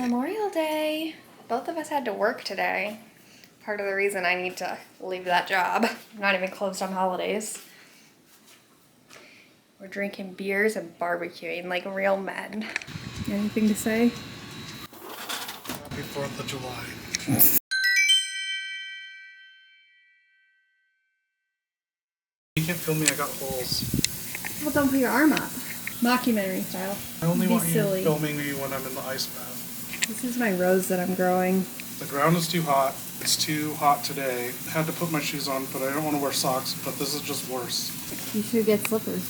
Memorial Day. Both of us had to work today. Part of the reason I need to leave that job. I'm not even closed on holidays. We're drinking beers and barbecuing like real men. Anything to say? Happy 4th of July. You can't film me, I got holes. Well, don't put your arm up. Mockumentary style. I only want silly. you filming me when I'm in the ice bath. This is my rose that I'm growing. The ground is too hot. It's too hot today. I had to put my shoes on, but I don't want to wear socks, but this is just worse. You should get slippers.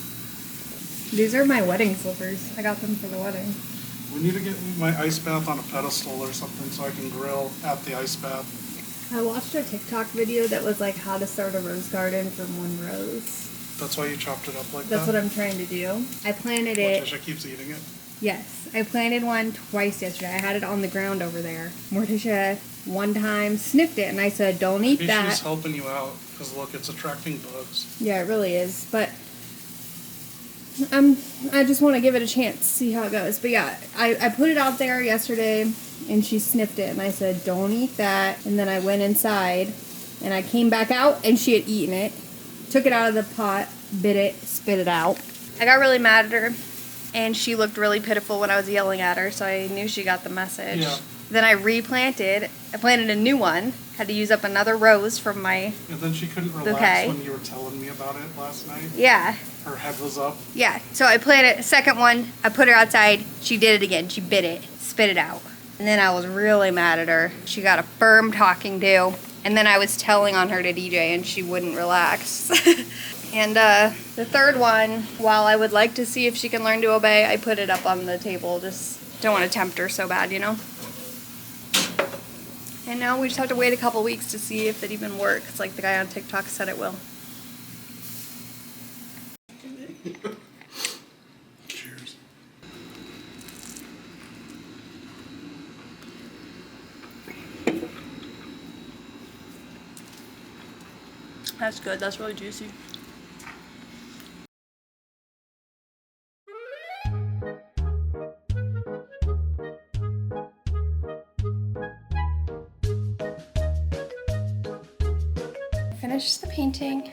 These are my wedding slippers. I got them for the wedding. We need to get my ice bath on a pedestal or something so I can grill at the ice bath. I watched a TikTok video that was like how to start a rose garden from one rose. That's why you chopped it up like That's that? what I'm trying to do. I planted it. Morticia keeps eating it? Yes. I planted one twice yesterday. I had it on the ground over there. Morticia one time sniffed it and I said, don't eat Maybe that. she's helping you out because look, it's attracting bugs. Yeah, it really is. But I just want to give it a chance, see how it goes. But yeah, I put it out there yesterday and she sniffed it and I said, don't eat that. And then I went inside and I came back out and she had eaten it. Took it out of the pot, bit it, spit it out. I got really mad at her and she looked really pitiful when I was yelling at her, so I knew she got the message. Yeah. Then I replanted. I planted a new one. Had to use up another rose from my And then she couldn't relax bouquet. when you were telling me about it last night. Yeah. Her head was up. Yeah, so I planted a second one, I put her outside, she did it again, she bit it, spit it out. And then I was really mad at her. She got a firm talking to, and then I was telling on her to DJ and she wouldn't relax. And the third one, while I would like to see if she can learn to obey, I put it up on the table, just don't want to tempt her so bad, you know? And now we just have to wait a couple weeks to see if it even works, like the guy on TikTok said it will. Cheers. That's good, that's really juicy. Finished the painting,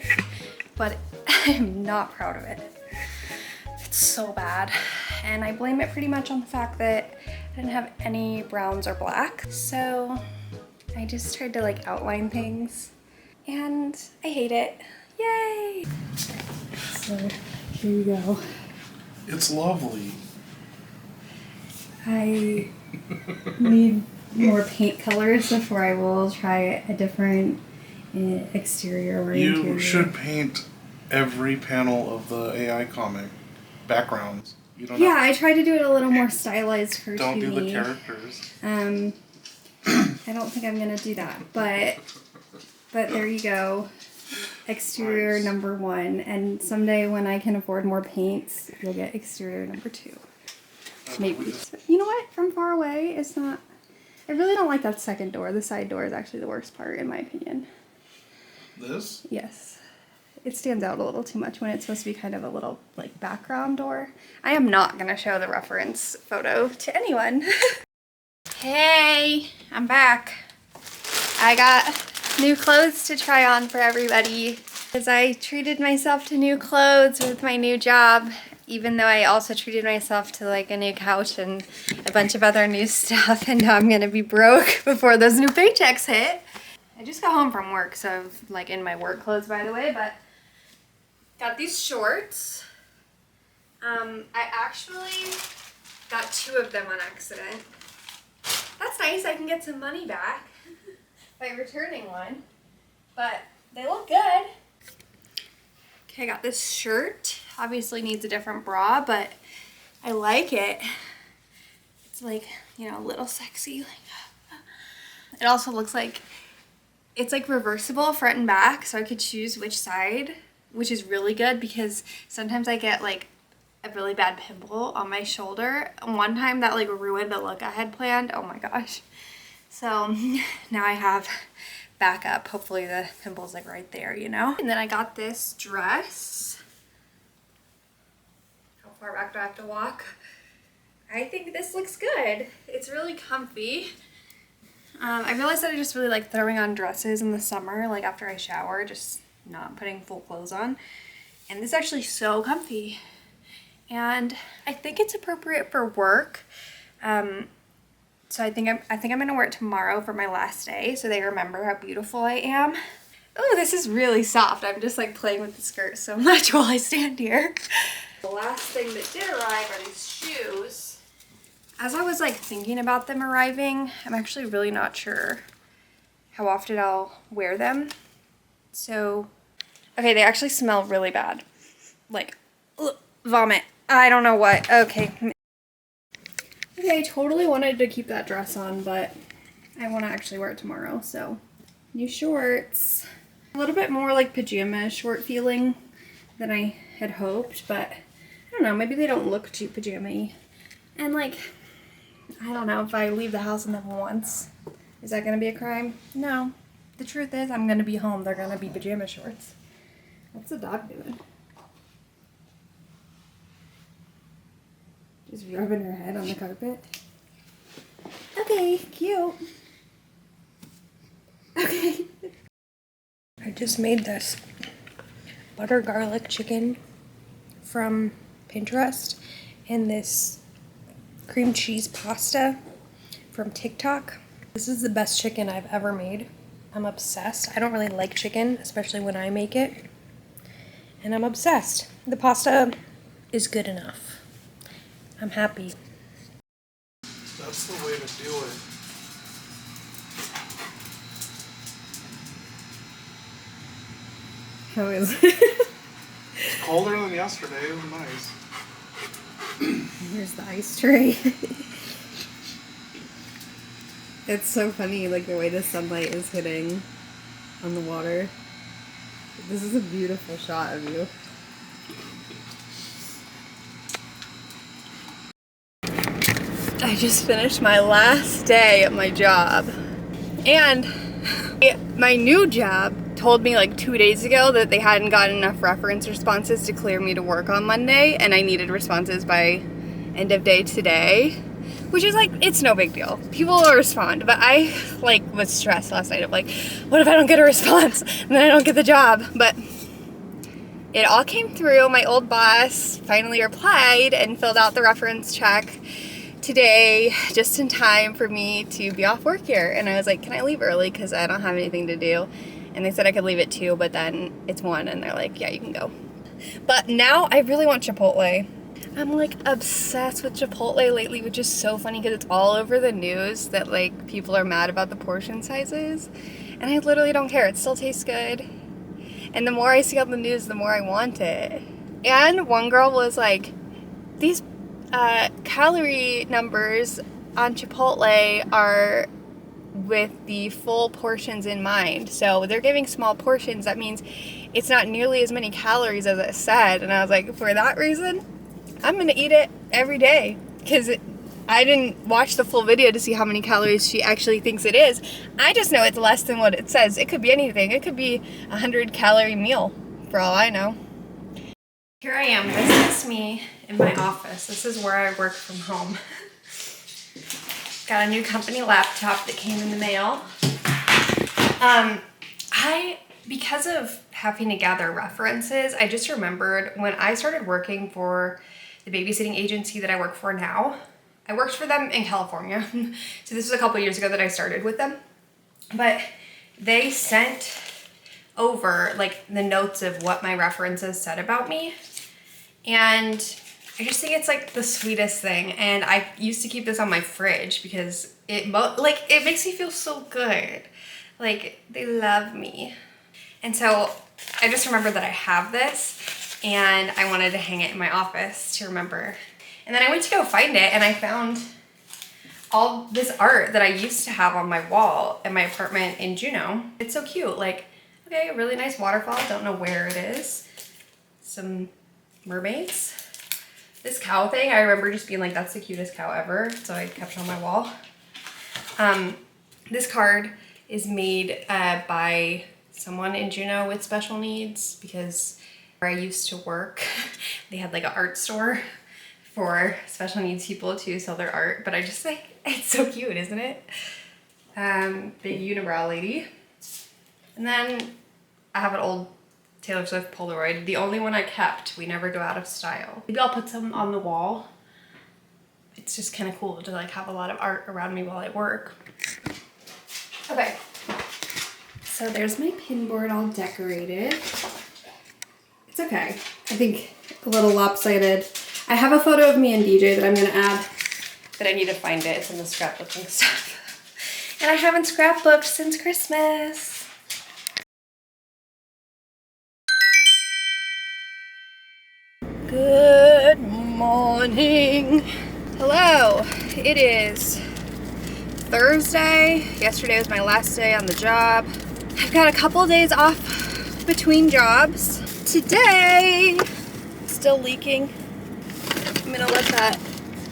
but I'm not proud of it. It's so bad. And I blame it pretty much on the fact that I didn't have any browns or black. So I just tried to like outline things and I hate it. Yay! So here you go. It's lovely. I need more paint colors before I will try a different exterior or interior. You should paint every panel of the AI comic backgrounds. You don't. Yeah, I tried to do it a little more stylized for Don't do the Tooney. characters. I don't think I'm gonna do that, but there you go. Exterior Nice. number 1, and someday when I can afford more paints, you'll get exterior number 2. Maybe. You know what? From far away, it's not. I really don't like that second door. The side door is actually the worst part, in my opinion. This? Yes. It stands out a little too much when it's supposed to be kind of a little, like, background door. I am not going to show the reference photo to anyone. Hey, I'm back. I got new clothes to try on for everybody. As I treated myself to new clothes with my new job, even though I also treated myself to, like, a new couch and a bunch of other new stuff, and now I'm going to be broke before those new paychecks hit. I just got home from work, so I'm like in my work clothes, by the way, but got these shorts. I actually got 2 of them on accident. That's nice, I can get some money back by returning one, but they look good. Okay, I got this shirt. Obviously needs a different bra, but I like it. It's like, you know, a little sexy. It also looks like it's like reversible front and back, so I could choose which side, which is really good because sometimes I get like a really bad pimple on my shoulder. One time that like ruined a look I had planned. Oh my gosh. So now I have backup. Hopefully the pimple's like right there, you know? And then I got this dress. How far back do I have to walk? I think this looks good. It's really comfy. I realized that I just really like throwing on dresses in the summer, like after I shower, just not putting full clothes on. And this is actually so comfy. And I think it's appropriate for work. So I think I'm gonna wear it tomorrow for my last day so they remember how beautiful I am. Oh, this is really soft. I'm just like playing with the skirt so much while I stand here. The last thing that did arrive are these shoes. As I was like thinking about them arriving, I'm actually really not sure how often I'll wear them. So, okay, they actually smell really bad. Like, ugh, vomit. I don't know what. Okay. Okay, I totally wanted to keep that dress on, but I want to actually wear it tomorrow, so. New shorts. A little bit more like pajama short feeling than I had hoped, but I don't know, maybe they don't look too pajama-y. And like, I don't know, if I leave the house in them once, is that gonna be a crime? No. The truth is, I'm gonna be home, they're gonna be pajama shorts. What's the dog doing? Just rubbing her head on the carpet. Okay, cute. Okay. I just made this butter garlic chicken from Pinterest and this cream cheese pasta from TikTok. This is the best chicken I've ever made. I'm obsessed. I don't really like chicken, especially when I make it. And I'm obsessed. The pasta is good enough. I'm happy. That's the way to do it. How is it? It's colder than yesterday. It was nice. Here's the ice tray. It's so funny, like the way the sunlight is hitting on the water. This is a beautiful shot of you. I just finished my last day at my job. And my new job told me like 2 days ago that they hadn't gotten enough reference responses to clear me to work on Monday, and I needed responses by end of day today, which is like, it's no big deal. People will respond, but I like was stressed last night of like, what if I don't get a response and then I don't get the job? But it all came through. My old boss finally replied and filled out the reference check today just in time for me to be off work here. And I was like, can I leave early because I don't have anything to do? And they said I could leave at 2, but then it's 1 and they're like, yeah, you can go. But now I really want Chipotle. I'm like obsessed with Chipotle lately, which is so funny because it's all over the news that like people are mad about the portion sizes. And I literally don't care. It still tastes good. And the more I see on the news, the more I want it. And one girl was like, these calorie numbers on Chipotle are with the full portions in mind. So they're giving small portions. That means it's not nearly as many calories as it said. And I was like, for that reason, I'm going to eat it every day. Because I didn't watch the full video to see how many calories she actually thinks it is. I just know it's less than what it says. It could be anything. It could be 100-calorie meal, for all I know. Here I am. This is me in my office. This is where I work from home. Got a new company laptop that came in the mail. Because of having to gather references, I just remembered when I started working for the babysitting agency that I work for now. I worked for them in California. So this was a couple years ago that I started with them. But they sent over like the notes of what my references said about me. And I just think it's like the sweetest thing. And I used to keep this on my fridge because it makes me feel so good. Like they love me. And so I just remembered that I have this and I wanted to hang it in my office to remember. And then I went to go find it and I found all this art that I used to have on my wall in my apartment in Juneau. It's so cute. Like, okay, a really nice waterfall. Don't know where it is. Some mermaids. This cow thing, I remember just being like, that's the cutest cow ever. So I kept it on my wall. This card is made by someone in Juneau with special needs because where I used to work, they had like an art store for special needs people to sell their art, but I just think it's so cute, isn't it? Big unibrow lady. And then I have an old Taylor Swift Polaroid, the only one I kept. We never go out of style. Maybe I'll put some on the wall. It's just kind of cool to like have a lot of art around me while I work. Okay, so there's my pin board all decorated. It's okay. I think a little lopsided. I have a photo of me and DJ that I'm gonna add, but I need to find it. It's in the scrapbooking stuff. And I haven't scrapbooked since Christmas. Good morning. Hello. It is Thursday. Yesterday was my last day on the job. I've got a couple days off between jobs. Today, still leaking. I'm gonna let that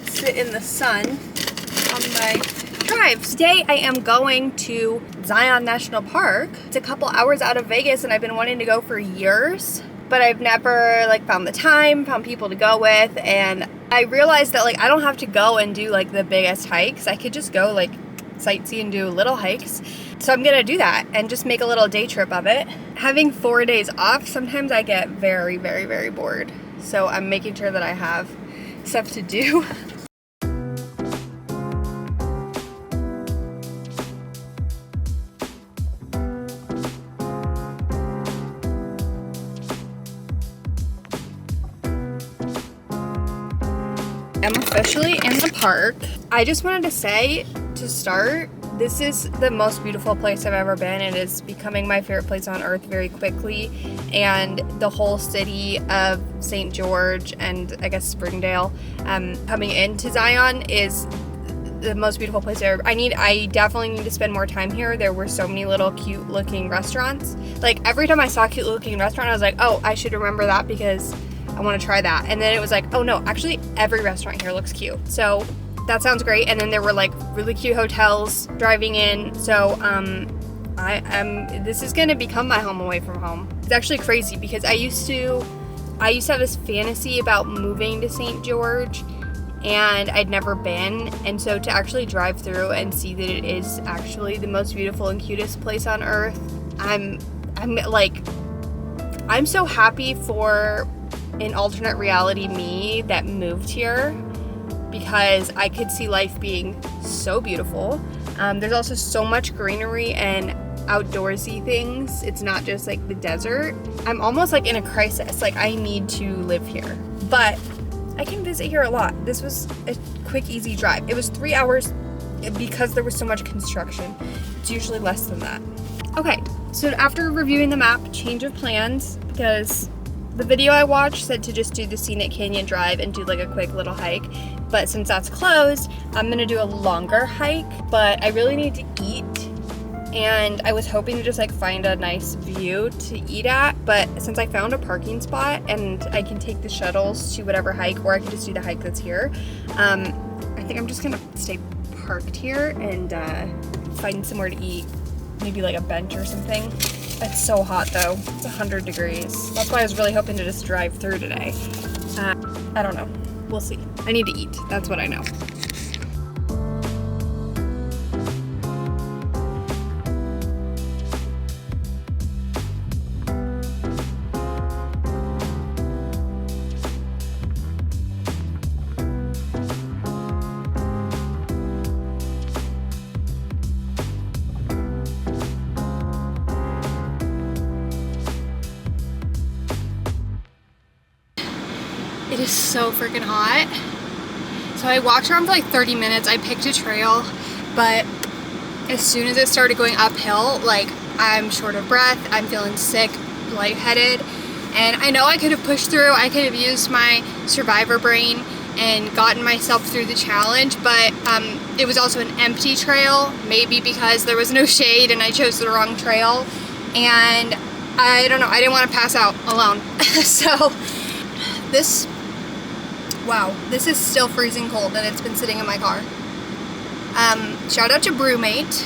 sit in the sun on my drive. Today I am going to Zion National Park. It's a couple hours out of Vegas and I've been wanting to go for years, but I've never like found the time, found people to go with, and I realized that like I don't have to go and do like the biggest hikes. I could just go like sightsee and do little hikes. So I'm gonna do that and just make a little day trip of it. Having 4 days off, sometimes I get very, very, very bored. So I'm making sure that I have stuff to do. I'm officially in the park. I just wanted to say to start, this is the most beautiful place I've ever been. It is becoming my favorite place on earth very quickly, and the whole city of St. George and I guess Springdale coming into Zion is the most beautiful place ever. I definitely need to spend more time here. There were so many little cute looking restaurants. Like every time I saw a cute looking restaurant, I was like, oh, I should remember that because I want to try that. And then it was like, oh no, actually every restaurant here looks cute. So that sounds great. And then there were like really cute hotels driving in. So this is gonna become my home away from home. It's actually crazy because I used to have this fantasy about moving to St. George, and I'd never been. And so to actually drive through and see that it is actually the most beautiful and cutest place on earth, I'm so happy for an alternate reality me that moved here, because I could see life being so beautiful. There's also so much greenery and outdoorsy things. It's not just like the desert. I'm almost like in a crisis. Like I need to live here, but I can visit here a lot. This was a quick, easy drive. It was 3 hours because there was so much construction. It's usually less than that. Okay, so after reviewing the map, change of plans, because the video I watched said to just do the Scenic Canyon Drive and do like a quick little hike, but since that's closed, I'm gonna do a longer hike, but I really need to eat, and I was hoping to just like find a nice view to eat at, but since I found a parking spot and I can take the shuttles to whatever hike, or I can just do the hike that's here, I think I'm just gonna stay parked here and find somewhere to eat, maybe like a bench or something. It's so hot though. It's 100 degrees. That's why I was really hoping to just drive through today. I don't know. We'll see. I need to eat. That's what I know. It is so freaking hot. So I walked around for like 30 minutes. I picked a trail, but as soon as it started going uphill, like I'm short of breath, I'm feeling sick, lightheaded, and I know I could have pushed through. I could have used my survivor brain and gotten myself through the challenge, but it was also an empty trail, maybe because there was no shade and I chose the wrong trail, and I don't know, I didn't want to pass out alone. So this is still freezing cold and it's been sitting in my car. Shout out to Brewmate,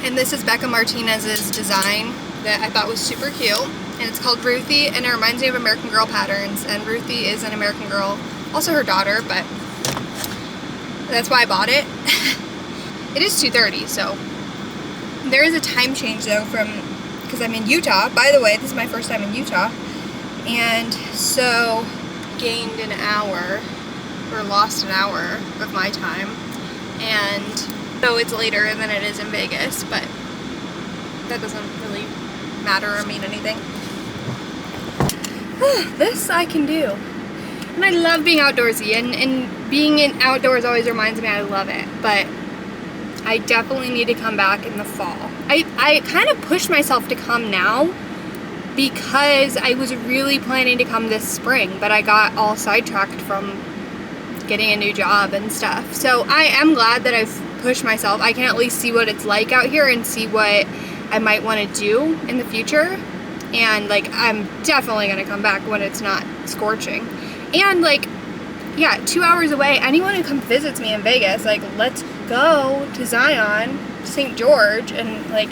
and this is Becca Martinez's design that I thought was super cute, and it's called Ruthie, and it reminds me of American Girl patterns, and Ruthie is an American Girl Also her daughter, but that's why I bought it. It is 2:30, so there is a time change though because I'm in Utah. By the way, this is my first time in Utah. And so gained an hour or lost an hour of my time. And so it's later than it is in Vegas, but that doesn't really matter or mean anything. This I can do. And I love being outdoorsy, and being in outdoors always reminds me I love it, but I definitely need to come back in the fall. I kind of pushed myself to come now because I was really planning to come this spring, but I got all sidetracked from getting a new job and stuff. So I am glad that I've pushed myself. I can at least see what it's like out here and see what I might want to do in the future. And like, I'm definitely gonna come back when it's not scorching. And like, yeah, 2 hours away, anyone who comes visits me in Vegas, like, let's go to Zion, St. George, and like,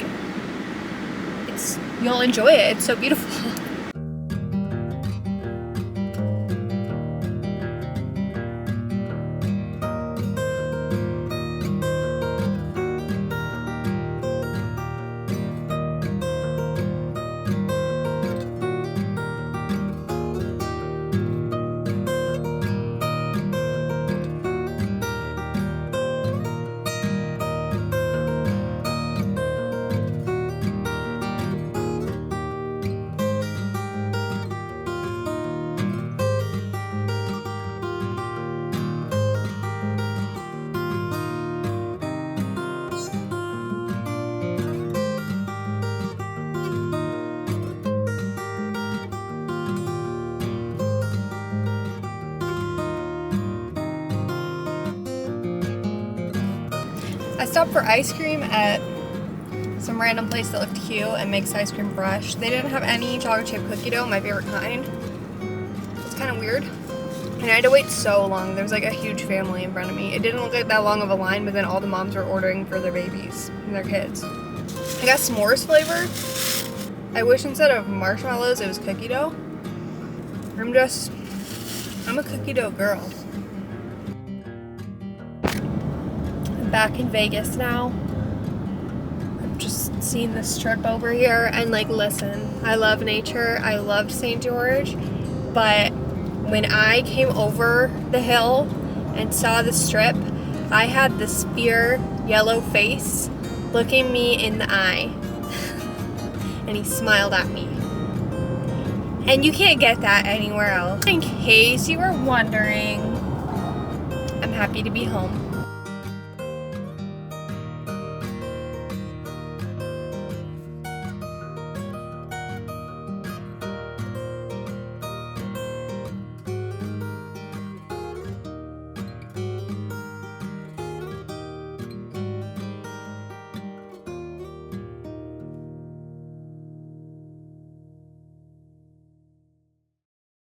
you'll enjoy it. It's so beautiful. I stopped for ice cream at some random place that looked cute and makes ice cream fresh. They didn't have any chocolate chip cookie dough, my favorite kind. It's kind of weird. And I had to wait so long. There was like a huge family in front of me. It didn't look like that long of a line, but then all the moms were ordering for their babies and their kids. I got s'mores flavor. I wish instead of marshmallows it was cookie dough. I'm a cookie dough girl. Back in Vegas now. I've just seen the strip over here, and like, listen, I love nature. I loved St. George, but when I came over the hill and saw the strip, I had this fear yellow face looking me in the eye, and he smiled at me. And you can't get that anywhere else. In case you were wondering, I'm happy to be home.